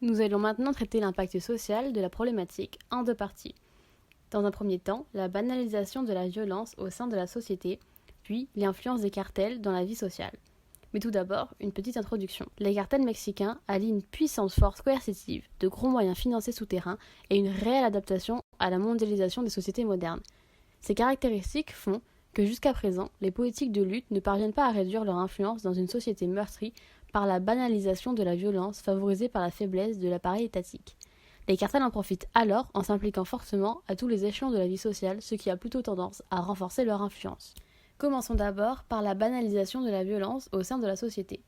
Nous allons maintenant traiter l'impact social de la problématique en deux parties. Dans un premier temps, la banalisation de la violence au sein de la société, puis l'influence des cartels dans la vie sociale. Mais tout d'abord, une petite introduction. Les cartels mexicains allient une puissante force coercitive, de gros moyens financiers souterrains et une réelle adaptation à la mondialisation des sociétés modernes. Ces caractéristiques font que jusqu'à présent, les politiques de lutte ne parviennent pas à réduire leur influence dans une société meurtrie par la banalisation de la violence favorisée par la faiblesse de l'appareil étatique. Les cartels en profitent alors en s'impliquant fortement à tous les échelons de la vie sociale, ce qui a plutôt tendance à renforcer leur influence. Commençons d'abord par la banalisation de la violence au sein de la société.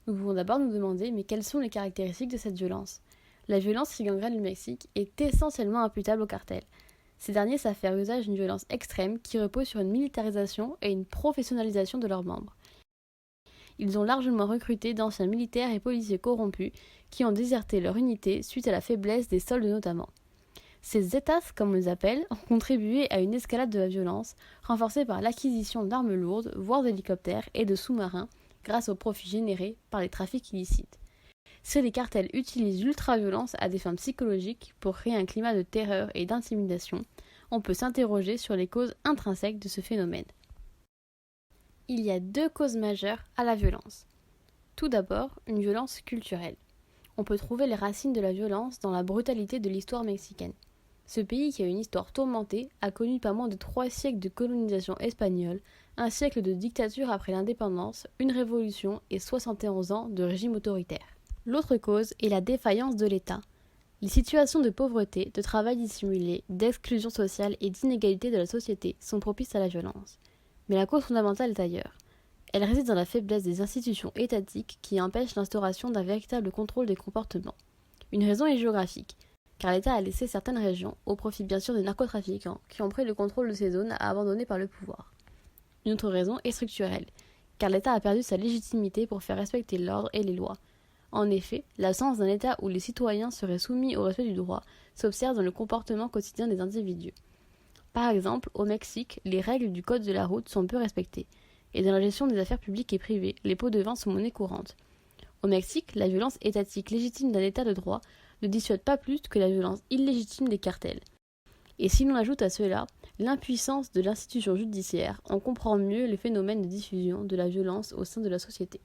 Nous pouvons d'abord nous demander, mais quelles sont les caractéristiques de cette violence ? La violence qui gangrène le Mexique est essentiellement imputable aux cartels. Ces derniers savent faire usage d'une violence extrême qui repose sur une militarisation et une professionnalisation de leurs membres. Ils ont largement recruté d'anciens militaires et policiers corrompus qui ont déserté leur unité suite à la faiblesse des soldes notamment. Ces Zetas, comme on les appelle, ont contribué à une escalade de la violence, renforcée par l'acquisition d'armes lourdes, voire d'hélicoptères et de sous-marins, grâce aux profits générés par les trafics illicites. Si les cartels utilisent l'ultraviolence à des fins psychologiques pour créer un climat de terreur et d'intimidation, on peut s'interroger sur les causes intrinsèques de ce phénomène. Il y a deux causes majeures à la violence. Tout d'abord, une violence culturelle. On peut trouver les racines de la violence dans la brutalité de l'histoire mexicaine. Ce pays, qui a une histoire tourmentée, a connu pas moins de 3 siècles de colonisation espagnole, un siècle de dictature après l'indépendance, une révolution et 71 ans de régime autoritaire. L'autre cause est la défaillance de l'État. Les situations de pauvreté, de travail dissimulé, d'exclusion sociale et d'inégalité de la société sont propices à la violence. Mais la cause fondamentale est ailleurs. Elle réside dans la faiblesse des institutions étatiques qui empêchent l'instauration d'un véritable contrôle des comportements. Une raison est géographique, car l'État a laissé certaines régions, au profit bien sûr des narcotrafiquants, qui ont pris le contrôle de ces zones abandonnées par le pouvoir. Une autre raison est structurelle, car l'État a perdu sa légitimité pour faire respecter l'ordre et les lois. En effet, l'absence d'un État où les citoyens seraient soumis au respect du droit s'observe dans le comportement quotidien des individus. Par exemple, au Mexique, les règles du code de la route sont peu respectées, et dans la gestion des affaires publiques et privées, les pots de vin sont monnaie courante. Au Mexique, la violence étatique légitime d'un État de droit ne dissuade pas plus que la violence illégitime des cartels. Et si l'on ajoute à cela l'impuissance de l'institution judiciaire, on comprend mieux les phénomènes de diffusion de la violence au sein de la société.